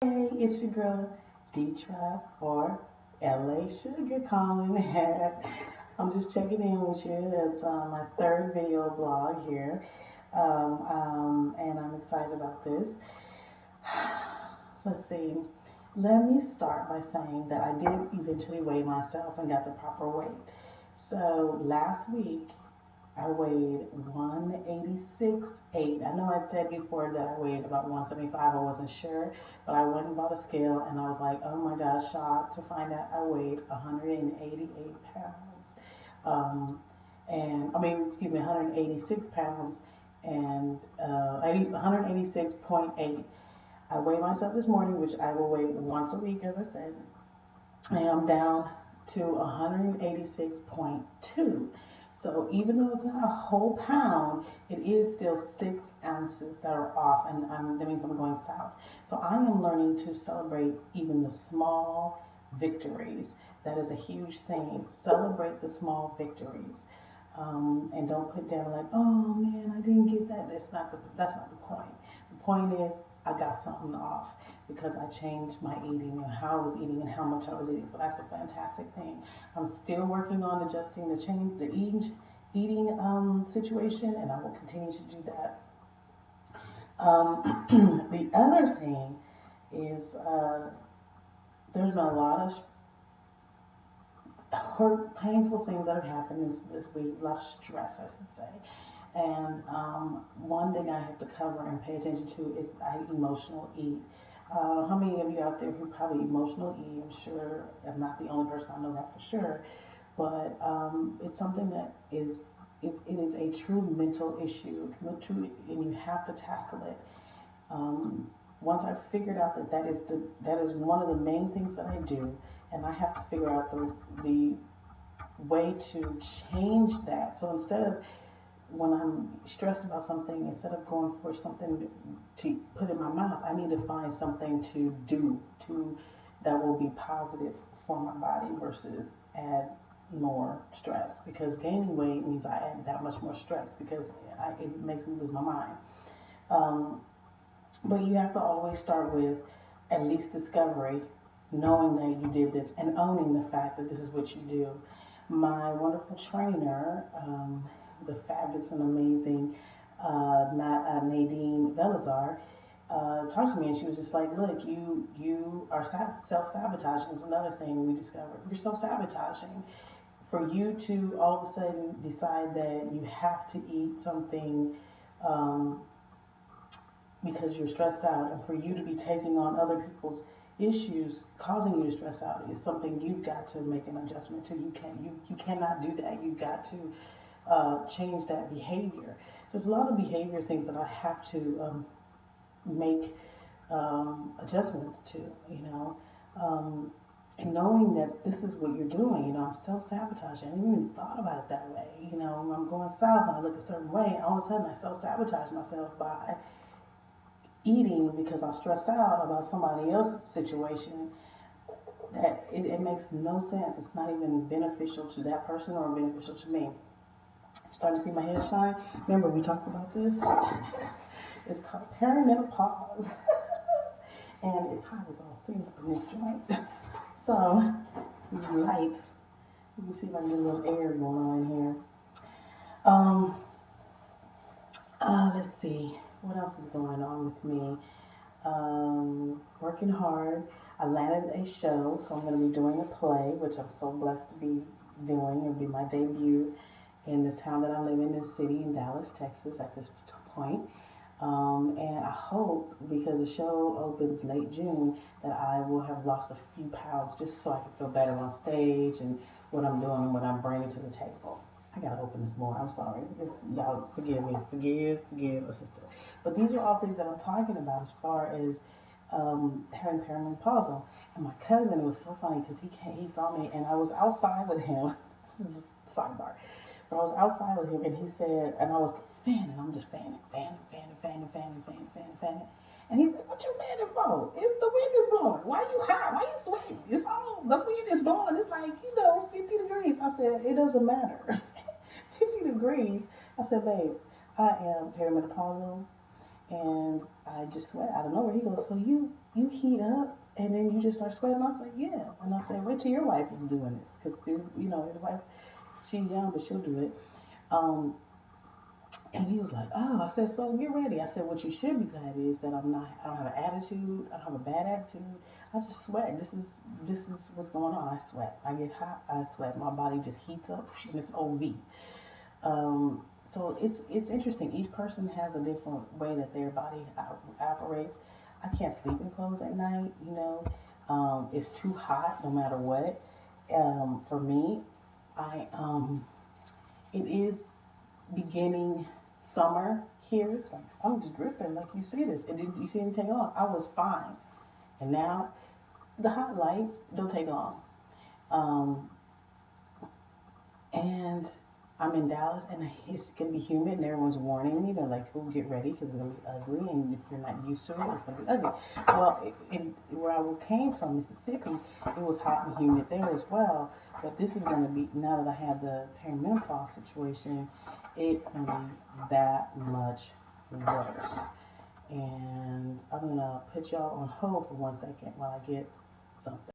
Hey, it's your girl D-Trap or LA Sugar calling. I'm just checking in with you. It's my third video blog here, and I'm excited about this. Let's see. Let me start by saying that I did eventually weigh myself and got the proper weight. So last week I weighed 186.8. I know I said before that I weighed about 175. I wasn't sure, but I went and bought a scale and I was like, oh my gosh, shocked to find out I weighed 188 pounds. Um, and I mean, excuse me, 186 pounds and 186.8. I weighed myself this morning, which I will weigh once a week, as I said. I am down to 186.2. So even though it's not a whole pound, it is still 6 ounces that are off, and that means I'm going south. So I am learning to celebrate even the small victories. That is a huge thing. Celebrate the small victories, and don't put down like, oh man, I didn't get that. That's not the point. The point is I got something off because I changed my eating and how I was eating and how much I was eating. So that's a fantastic thing. I'm still working on adjusting the eating situation, and I will continue to do that. The other thing is there's been a lot of painful things that have happened this week, a lot of stress, I should say. And one thing I have to cover and pay attention to is I emotional eat. How many of you out there who probably emotional eat? I'm sure I'm not the only person. I know that for sure. But it's something that it is a true mental issue, and you have to tackle it. Once I figured out that is one of the main things that I do, and I have to figure out the way to change that. So instead of when I'm stressed about something, instead of going for something to put in my mouth, I need to find something to do that will be positive for my body versus add more stress. Because gaining weight means I add that much more stress because it makes me lose my mind. Um, but you have to always start with at least discovery, knowing that you did this and owning the fact that this is what you do. My wonderful trainer, the fabulous and amazing Nadine Velazar, talked to me and she was just like, look, you are self-sabotaging is another thing we discovered. You're self-sabotaging. For you to all of a sudden decide that you have to eat something um, because you're stressed out, and for you to be taking on other people's issues causing you to stress out is something you've got to make an adjustment to. You cannot do that. You've got to change that behavior. So there's a lot of behavior things that I have to make adjustments to, and knowing that this is what you're doing, I'm self-sabotaging. I didn't even thought about it that way. I'm going south and I look a certain way, and all of a sudden I self-sabotage myself by eating because I'm stressed out about somebody else's situation. That it makes no sense. It's not even beneficial to that person or beneficial to me. Starting to see my head shine. Remember we talked about this? It's called perimenopause. And it's hot as all sin up in this joint. So these lights, you can see if I can get a little air going on in here. Let's see. What else is going on with me? Working hard. I landed a show, so I'm going to be doing a play, which I'm so blessed to be doing. It'll be my debut in this town that I live in, this city in Dallas, Texas, at this point. And I hope, because the show opens late June, that I will have lost a few pounds just so I can feel better on stage and what I'm doing and what I'm bringing to the table. I gotta open this more. I'm sorry. Y'all forgive me. Forgive a sister. But these are all things that I'm talking about as far as having perimenopausal. And my cousin, it was so funny because he saw me and I was outside with him. This is a sidebar. But I was outside with him and he said, and I was fanning. I'm just fanning. And he's like, what you fanning for? The wind is blowing. Why you hot? Why you sweating? It's all, the wind is blowing. It's like, 50 degrees. I said, it doesn't matter. 50 degrees. I said, babe, I am perimenopausal and I just sweat out of nowhere. He goes, so you heat up and then you just start sweating? I was like, yeah. And I said, wait till your wife is doing this, because his wife, she's young, but she'll do it. Um, and he was like, oh, I said, so get ready. I said, what you should be glad is that I don't have an attitude. I don't have a bad attitude. I just sweat. This is what's going on. I sweat. I get hot. I sweat. My body just heats up and it's OV. So it's interesting. Each person has a different way that their body operates. I can't sleep in clothes at night. It's too hot no matter what. For me, I it is beginning summer here. It's like I'm just dripping. Like you see this, and did you see anything on? I was fine, and now the hot lights don't take long. Um, and I'm in Dallas, and it's gonna be humid, and everyone's warning me. They're like, "Oh, get ready, because it's gonna be ugly, and if you're not used to it, it's gonna be ugly." Well, where I came from, Mississippi, it was hot and humid there as well. But this is gonna be, now that I have the perimenopause situation, it's gonna be that much worse. And I'm gonna put y'all on hold for 1 second while I get something.